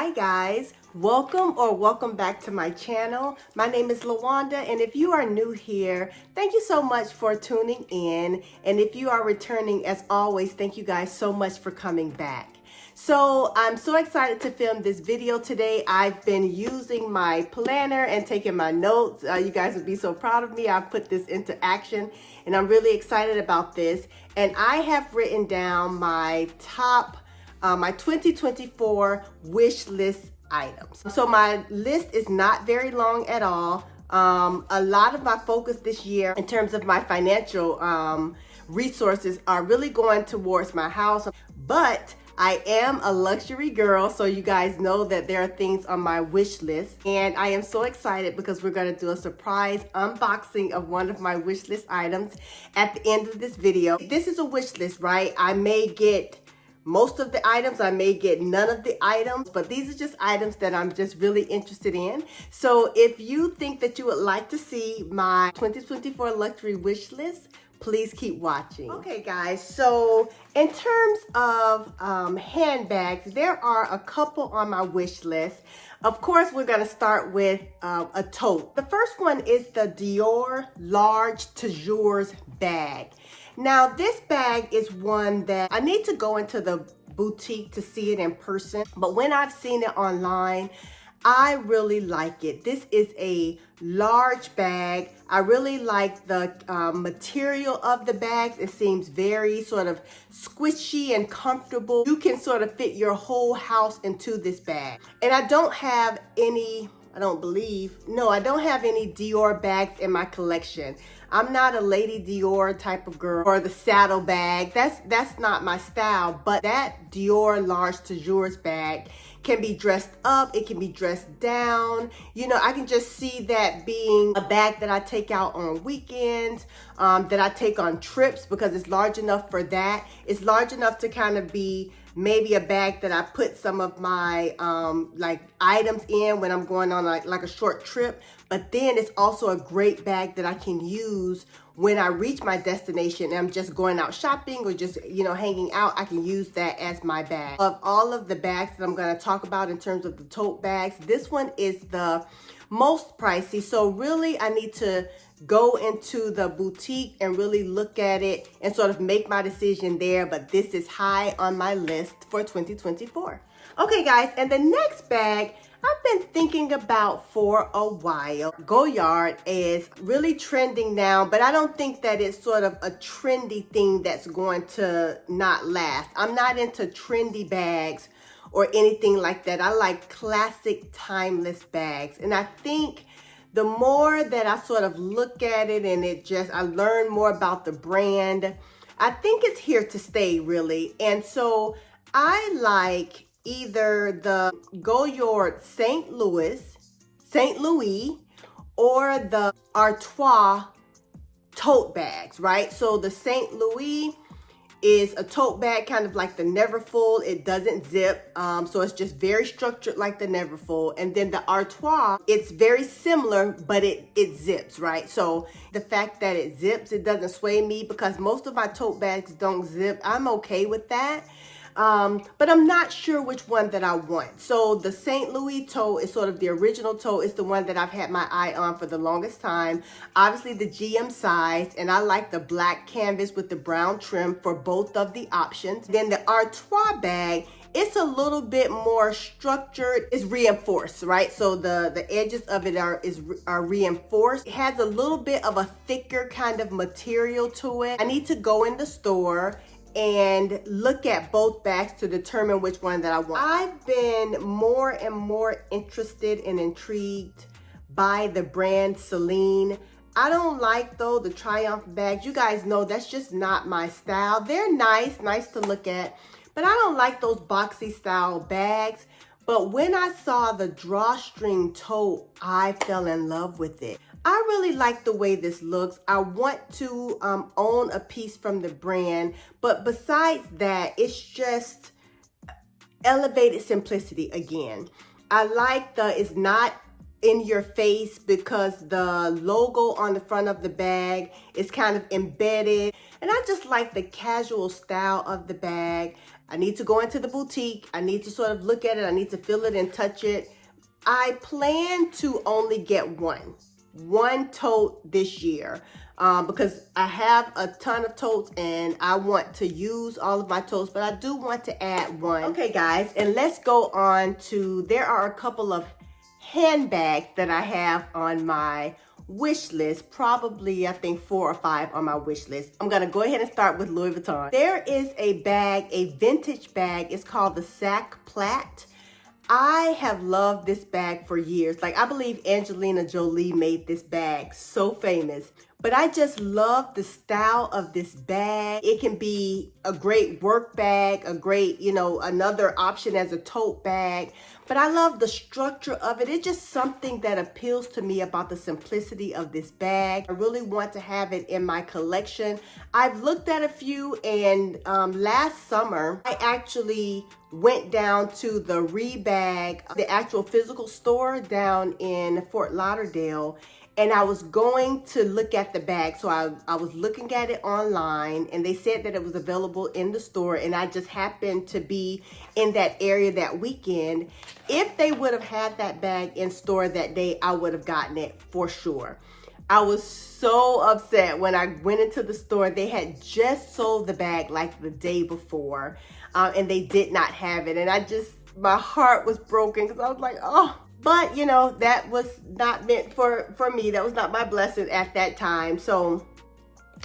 Hi guys, welcome back to my channel. My name is Lawanda, and if you are new here, thank you so much for tuning in. And if you are returning, as always, thank you guys so much for coming back. So I'm so excited to film this video today. I've been using my planner and taking my notes. You guys would be so proud of me. I put this into action and I'm really excited about this. And I have written down my top my 2024 wish list items. So my list is not very long at all. A lot of my focus this year in terms of my financial resources are really going towards my house, but I am a luxury girl, so you guys know that there are things on my wish list, and I am so excited because we're going to do a surprise unboxing of one of my wish list items at the end of this video. This is a wish list, right? I may get most of the items, I may get none of the items, but these are just items that I'm just really interested in. So if you think that you would like to see my 2024 luxury wish list, please keep watching. Okay guys, so in terms of handbags, there are a couple on my wish list. Of course, we're gonna start with a tote. The first one is the Dior Large Toujours bag. Now this bag is one that I need to go into the boutique to see it in person, but when I've seen it online, I really like it. This is a large bag. I really like the material of the bags. It seems very sort of squishy and comfortable. You can sort of fit your whole house into this bag. And I don't have any, I don't have any Dior bags in my collection. I'm not a Lady Dior type of girl, or the saddle bag. That's not my style, but that Dior Large Toujours bag can be dressed up, it can be dressed down. You know, I can just see that being a bag that I take out on weekends, that I take on trips, because it's large enough for that. It's large enough to kind of be maybe a bag that I put some of my like items in when I'm going on like a short trip. But then it's also a great bag that I can use when I reach my destination and I'm just going out shopping or just, you know, hanging out. I can use that as my bag. Of all of the bags that I'm going to talk about in terms of the tote bags, this one is the most pricey. So really I need to go into the boutique and really look at it and sort of make my decision there. But this is high on my list for 2024. Okay guys, and the next bag I've been thinking about for a while. Goyard is really trending now, but I don't think that it's sort of a trendy thing that's going to not last. I'm not into trendy bags or anything like that. I like classic, timeless bags. And I think the more that I sort of look at it and I learn more about the brand, I think it's here to stay really. And so I like either the Goyard St. Louis, or the Artois tote bags, right? So the St. Louis is a tote bag, kind of like the Neverfull. It doesn't zip, so it's just very structured like the Neverfull. And then the Artois, it's very similar, but it zips, right? So the fact that it zips, it doesn't sway me, because most of my tote bags don't zip. I'm okay with that. But I'm not sure which one that I want. So the St. Louis tote is sort of the original tote. It's the one that I've had my eye on for the longest time. Obviously the GM size, and I like the black canvas with the brown trim for both of the options. Then the Artois bag, it's a little bit more structured. It's reinforced, right? So the edges of it are reinforced. It has a little bit of a thicker kind of material to it. I need to go in the store and look at both bags to determine which one that I want. I've been more and more interested and intrigued by the brand Celine. I don't like, though, the Triumph bags. You guys know that's just not my style. They're nice to look at, but I don't like those boxy style bags. But when I saw the drawstring tote, I fell in love with it. I really like the way this looks. I want to own a piece from the brand, but besides that, it's just elevated simplicity again. I like it's not in your face, because the logo on the front of the bag is kind of embedded. And I just like the casual style of the bag. I need to go into the boutique. I need to sort of look at it. I need to feel it and touch it. I plan to only get one tote this year because I have a ton of totes and I want to use all of my totes, but I do want to add one. Okay, guys, and let's go on to, there are a couple of handbags that I have on my wish list, probably I think 4 or 5 on my wish list. I'm gonna go ahead and start with Louis Vuitton. There is a bag, a vintage bag. It's called the Sac Plat. I have loved this bag for years. Like, I believe Angelina Jolie made this bag so famous. But I just love the style of this bag. It can be a great work bag, a great, you know, another option as a tote bag. But I love the structure of it. It's just something that appeals to me about the simplicity of this bag. I really want to have it in my collection. I've looked at a few, and last summer, I actually went down to the Rebag, the actual physical store down in Fort Lauderdale, and I was going to look at the bag. So I was looking at it online, and they said that it was available in the store, and I just happened to be in that area that weekend. If they would have had that bag in store that day, I would have gotten it for sure. I was so upset when I went into the store. They had just sold the bag like the day before, and they did not have it. And my heart was broken because I was like, oh. But, you know, that was not meant for me. That was not my blessing at that time. So,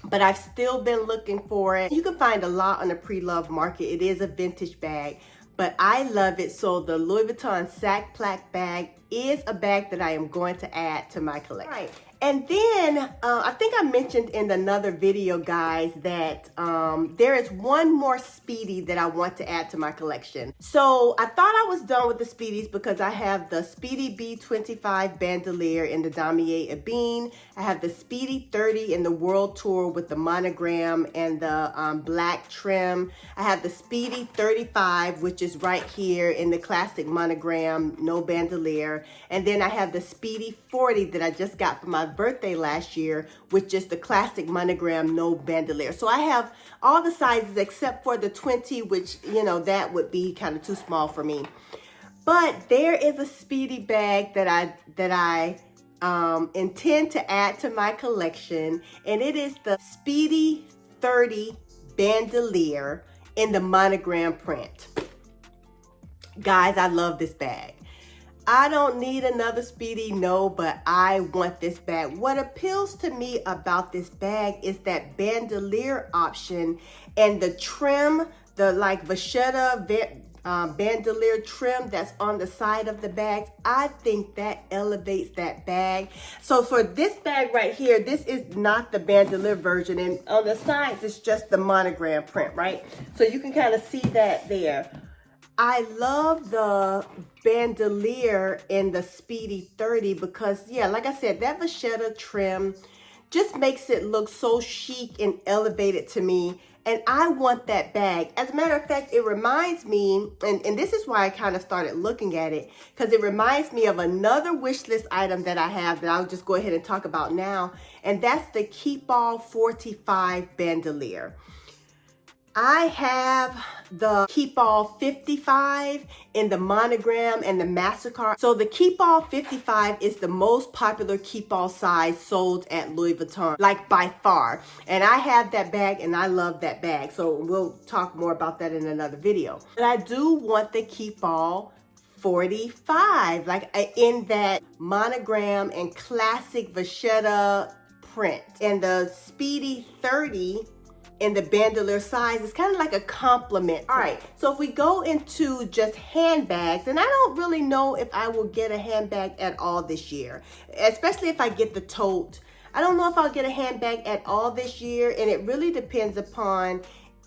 but I've still been looking for it. You can find a lot on the pre-loved market. It is a vintage bag, but I love it. So the Louis Vuitton Sac Plat bag is a bag that I am going to add to my collection. Right. And then I think I mentioned in another video, guys, that there is one more Speedy that I want to add to my collection. So I thought I was done with the Speedies because I have the Speedy B25 Bandolier in the Damier Ebene. I have the Speedy 30 in the World Tour with the monogram and the black trim. I have the Speedy 35, which is right here in the classic monogram, no bandolier. And then I have the Speedy 40 that I just got for my birthday last year, with just the classic monogram, no bandolier. So I have all the sizes except for the 20, which, you know, that would be kind of too small for me. But there is a Speedy bag that I intend to add to my collection, and it is the Speedy 30 Bandolier in the monogram print. Guys, I love this bag. I don't need another Speedy, no, but I want this bag. What appeals to me about this bag is that bandolier option and the trim, the like vachetta bandolier trim that's on the side of the bag. I think that elevates that bag. So for this bag right here, this is not the bandolier version, and on the sides it's just the monogram print, right? So you can kind of see that there. I love the bandolier in the Speedy 30 because, yeah, like I said, that vachetta trim just makes it look so chic and elevated to me. And I want that bag. As a matter of fact, it reminds me, and this is why I kind of started looking at it, because it reminds me of another wish list item that I have that I'll just go ahead and talk about now. And that's the Keepall 45 bandolier. I have the Keepall 55 in the monogram and the MasterCard. So the Keepall 55 is the most popular Keepall size sold at Louis Vuitton, like by far. And I have that bag and I love that bag. So we'll talk more about that in another video. But I do want the Keepall 45, like in that monogram and classic vachetta print. And the Speedy 30 in the bandolier size is kind of like a compliment. All right, so if we go into just handbags, and I don't really know if I will get a handbag at all this year, especially if I get the tote. I don't know if I'll get a handbag at all this year, and it really depends upon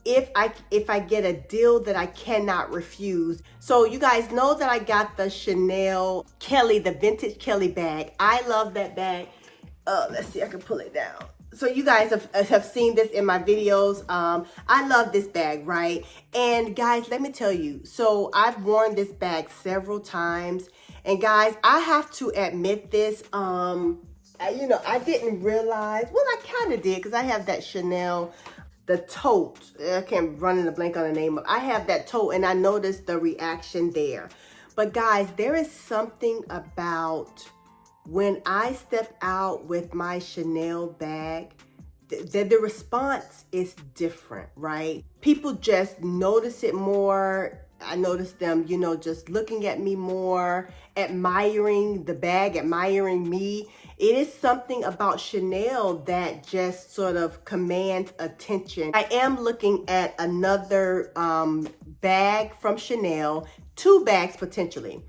if I get a deal that I cannot refuse. So you guys know that I got the Chanel Kelly, the vintage Kelly bag. I love that bag. Let's see, I can pull it down. So you guys have seen this in my videos. I love this bag, right? And guys, let me tell you, so I've worn this bag several times. And guys, I have to admit this, I didn't realize, well, I kind of did because I have that Chanel the tote. I can't run in the blank on the name of. I have that tote, and I noticed the reaction there. But guys, there is something about when I step out with my Chanel bag, the response is different, right? People just notice it more. I notice them, you know, just looking at me more, admiring the bag, admiring me. It is something about Chanel that just sort of commands attention. I am looking at another bag from Chanel, 2 bags potentially.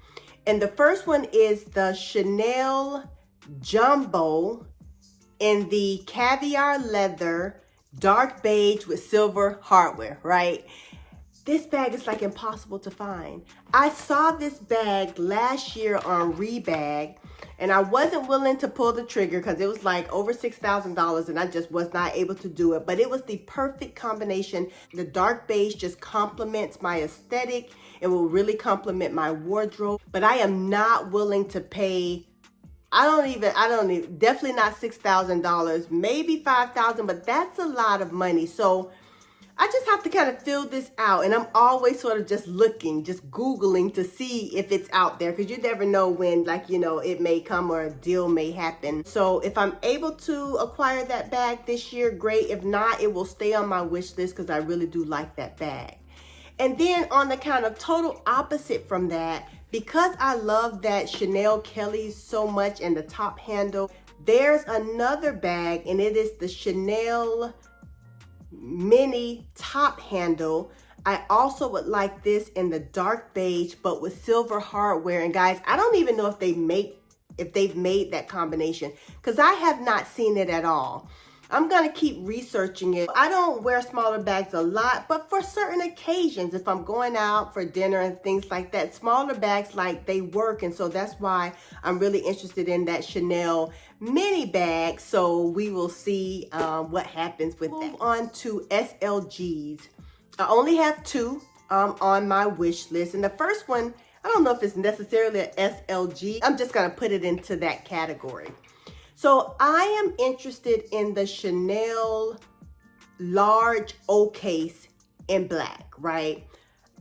And the first one is the Chanel Jumbo in the caviar leather, dark beige with silver hardware, right? This bag is like impossible to find. I saw this bag last year on Rebag, and I wasn't willing to pull the trigger because it was like over $6,000 and I just was not able to do it. But it was the perfect combination. The dark beige just complements my aesthetic. It will really complement my wardrobe. But I am not willing to pay, definitely not $6,000, maybe $5,000, but that's a lot of money. So I just have to kind of fill this out, and I'm always sort of just looking, just Googling to see if it's out there, because you never know when, like, you know, it may come or a deal may happen. So if I'm able to acquire that bag this year, great. If not, it will stay on my wish list because I really do like that bag. And then on the kind of total opposite from that, because I love that Chanel Kelly so much and the top handle, there's another bag, and it is the Chanel mini top handle. I also would like this in the dark beige but with silver hardware. And guys, I don't even know if they've made that combination because I have not seen it at all. I'm gonna keep researching it. I don't wear smaller bags a lot, but for certain occasions, if I'm going out for dinner and things like that, smaller bags, like, they work. And so that's why I'm really interested in that Chanel mini bag. So we will see what happens with that. Move on to SLGs. I only have 2 on my wish list. And the first one, I don't know if it's necessarily an SLG. I'm just gonna put it into that category. So I am interested in the Chanel large O case in black, right?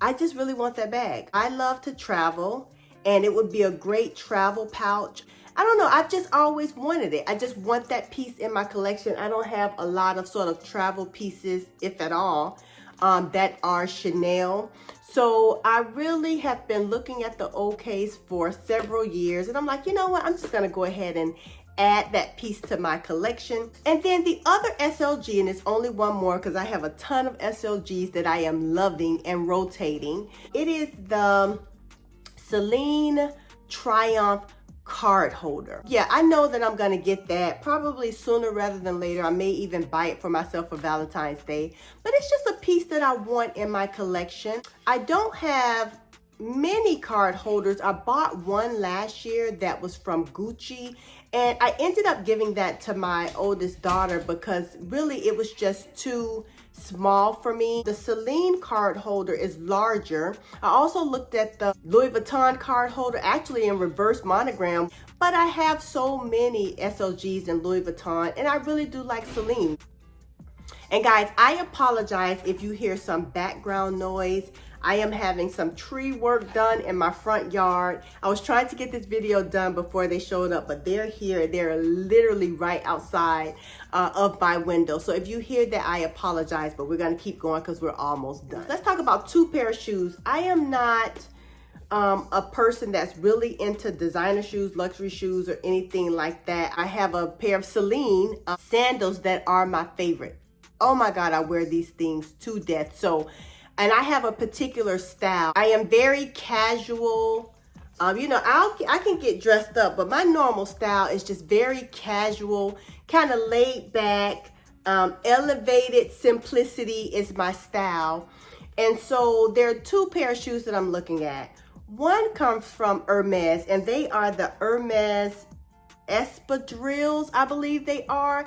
I just really want that bag. I love to travel, and it would be a great travel pouch. I don't know, I've just always wanted it. I just want that piece in my collection. I don't have a lot of sort of travel pieces, if at all, that are Chanel. So I really have been looking at the O case for several years, and I'm like, you know what? I'm just gonna go ahead and add that piece to my collection. And then the other SLG, and it's only one more because I have a ton of SLGs that I am loving and rotating. It is the Celine Triumph card holder. Yeah, I know that I'm gonna get that probably sooner rather than later. I may even buy it for myself for Valentine's Day, but it's just a piece that I want in my collection. I don't have many card holders. I bought one last year that was from Gucci, and I ended up giving that to my oldest daughter because really it was just too small for me. The Celine card holder is larger. I also looked at the Louis Vuitton card holder, actually in reverse monogram, but I have so many SLGs in Louis Vuitton, and I really do like Celine. And guys, I apologize if you hear some background noise. I am having some tree work done in my front yard. I was trying to get this video done before they showed up, but they're here. They're literally right outside of my window. So if you hear that, I apologize, but we're gonna keep going because we're almost done. Let's talk about 2 pair of shoes. I am not a person that's really into designer shoes, luxury shoes, or anything like that. I have a pair of Celine sandals that are my favorite. Oh my God, I wear these things to death. And I have a particular style. I am very casual. You know, I can get dressed up, but my normal style is just very casual, kind of laid back, elevated simplicity is my style. And so there are 2 pair of shoes that I'm looking at. One comes from Hermes, and they are the Hermes espadrilles, I believe they are.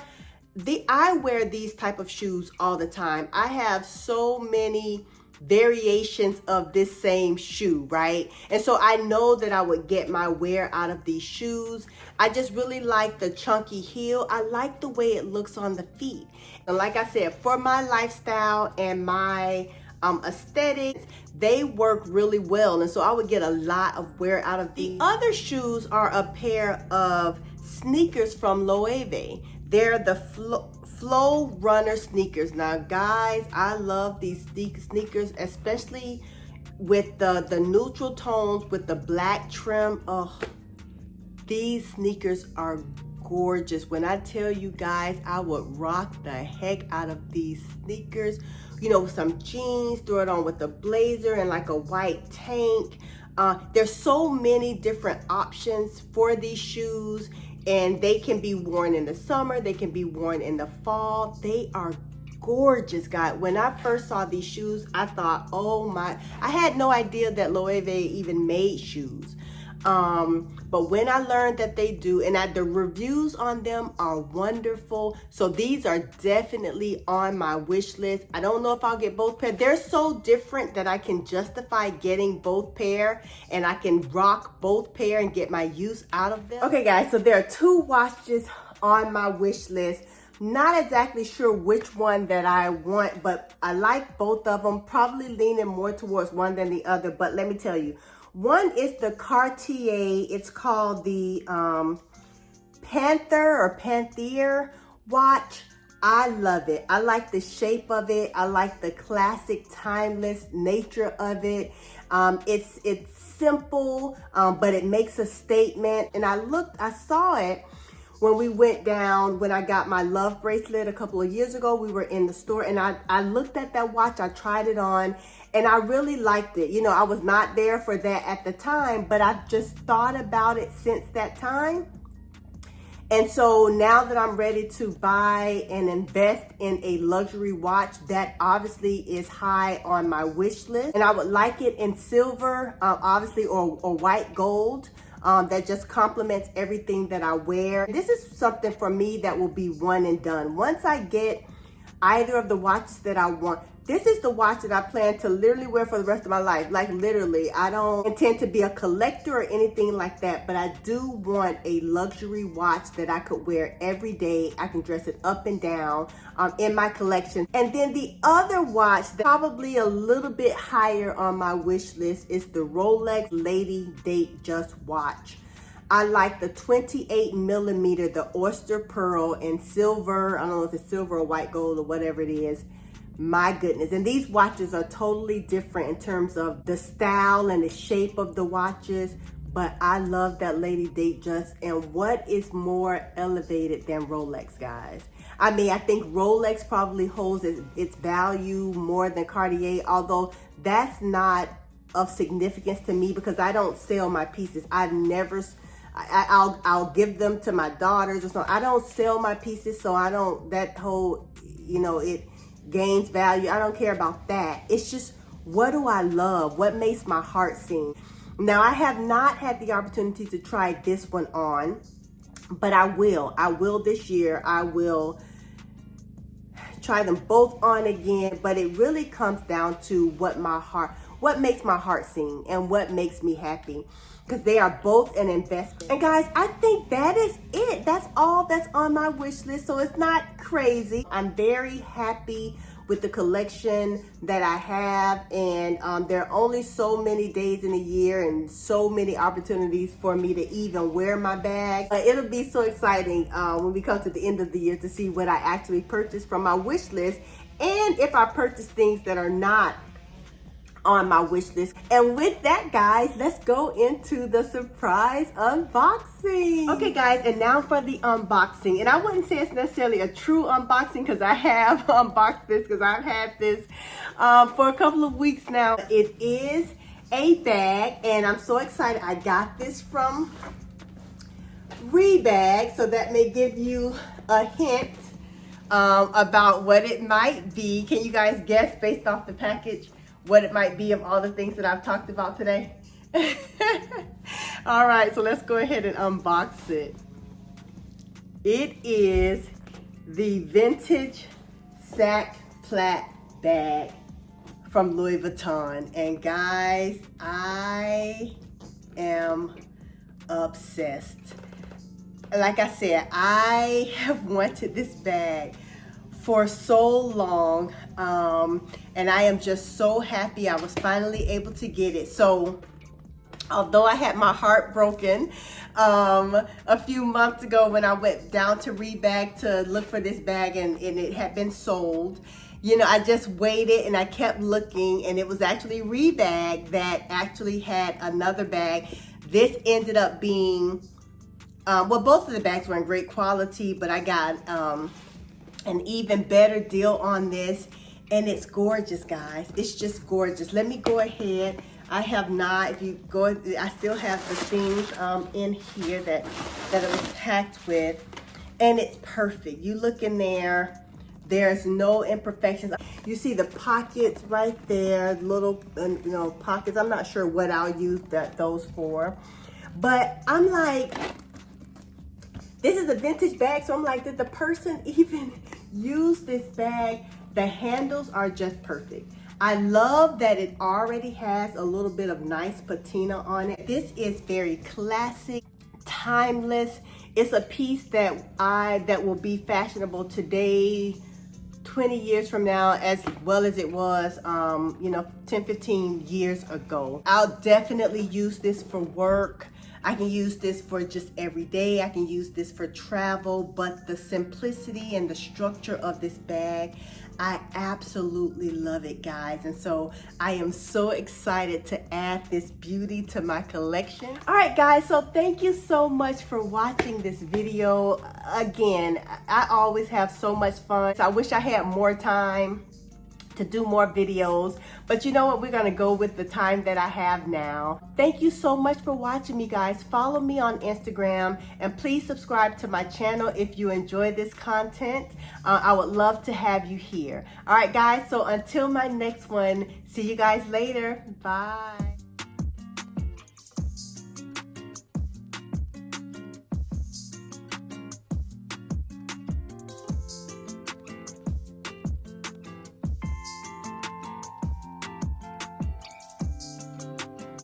I wear these type of shoes all the time. I have so many variations of this same shoe, right? And so I know that I would get my wear out of these shoes. I just really like the chunky heel. I like the way it looks on the feet. And like I said, for my lifestyle and my aesthetics, they work really well. And so I would get a lot of wear out of these. The other shoes are a pair of sneakers from Loewe. They're the Flow Runner sneakers. Now guys, I love these sneakers, especially with the neutral tones with the black trim. Oh, these sneakers are gorgeous. When I tell you guys, I would rock the heck out of these sneakers, you know, with some jeans, throw it on with a blazer and like a white tank. There's so many different options for these shoes, and they can be worn in the summer, they can be worn in the fall. They are gorgeous, guys. When I first saw these shoes, I thought, oh my, I had no idea that Loewe even made shoes. But when I learned that they do, and the reviews on them are wonderful. So these are definitely on my wish list. I don't know if I'll get both pair. They're so different that I can justify getting both pair, and I can rock both pair and get my use out of them. Okay guys, so there are 2 watches on my wish list. Not exactly sure which one that I want, but I like both of them. Probably leaning more towards one than the other, but let me tell you. One is the Cartier. It's called the Panther watch. I love it. I like the shape of it. I like the classic, timeless nature of it. It's simple, but it makes a statement. And I saw it when we went down, when I got my love bracelet a couple of years ago. We were in the store, and I looked at that watch, I tried it on, and I really liked it. You know, I was not there for that at the time, but I've just thought about it since that time. And so now that I'm ready to buy and invest in a luxury watch, that obviously is high on my wish list. And I would like it in silver, obviously, or white gold. That just complements everything that I wear. This is something for me that will be one and done. Once I get either of the watches that I want, this is the watch that I plan to literally wear for the rest of my life. Like literally, I don't intend to be a collector or anything like that, but I do want a luxury watch that I could wear every day. I can dress it up and down in my collection. And then the other watch that's probably a little bit higher on my wish list is the Rolex Lady Date Just watch. I like the 28 millimeter, the oyster pearl in silver. I don't know if it's silver or white gold or whatever it is. My goodness. And these watches are totally different in terms of the style and the shape of the watches. But I love that Lady Date Just. And what is more elevated than Rolex, guys? I mean, I think Rolex probably holds its value more than Cartier, although that's not of significance to me because I don't sell my pieces. I've never... I'll give them to my daughters or something. I don't sell my pieces, so I don't, that whole, you know, it gains value. I don't care about that. It's just, what do I love? What makes my heart sing? Now, I have not had the opportunity to try this one on, but I will. I will this year. I will try them both on again, but it really comes down to what makes my heart sing and what makes me happy, because they are both an investment. And guys, I think that is it. That's all that's on my wish list, so it's not crazy. I'm very happy with the collection that I have, and there are only so many days in a year and so many opportunities for me to even wear my bag. It'll be so exciting when we come to the end of the year to see what I actually purchased from my wish list, and if I purchase things that are not on my wish list. And with that, guys, let's go into the surprise unboxing. Okay, guys, and now for the unboxing. And I wouldn't say it's necessarily a true unboxing because I have unboxed this, because I've had this for a couple of weeks now. It is a bag, and I'm so excited. I got this from Rebag, so that may give you a hint about what it might be. Can you guys guess based off the package what it might be of all the things that I've talked about today? All right, so let's go ahead and unbox it. It is the vintage sack plat bag from Louis Vuitton. And guys, I am obsessed. Like I said, I have wanted this bag for so long, and I am just so happy I was finally able to get it. So although I had my heart broken a few months ago when I went down to Rebag to look for this bag and it had been sold, you know, I just waited and I kept looking, and it was actually Rebag that actually had another bag. This ended up being, well, both of the bags were in great quality, but I got an even better deal on this, and it's gorgeous, guys. It's just gorgeous. Let me go ahead. I have not, if you go, I still have the things in here that it was packed with, and it's perfect. You look in there, there's no imperfections. You see the pockets right there, little, you know, pockets. I'm not sure what I'll use those for, but I'm like, this is a vintage bag, so I'm like, did the person even use this bag? The handles are just perfect. I love that it already has a little bit of nice patina on it. This is very classic, timeless. It's a piece that will be fashionable today, 20 years from now, as well as it was, you know, 10, 15 years ago. I'll definitely use this for work. I can use this for just every day. I can use this for travel, but the simplicity and the structure of this bag, I absolutely love it, guys. And so I am so excited to add this beauty to my collection. All right, guys, so thank you so much for watching this video. Again, I always have so much fun. So I wish I had more time to do more videos, but you know what, we're gonna go with the time that I have now. Thank you so much for watching me, guys. Follow me on Instagram, and please subscribe to my channel if you enjoy this content. I would love to have you here. All right, guys, so until my next one, see you guys later. Bye.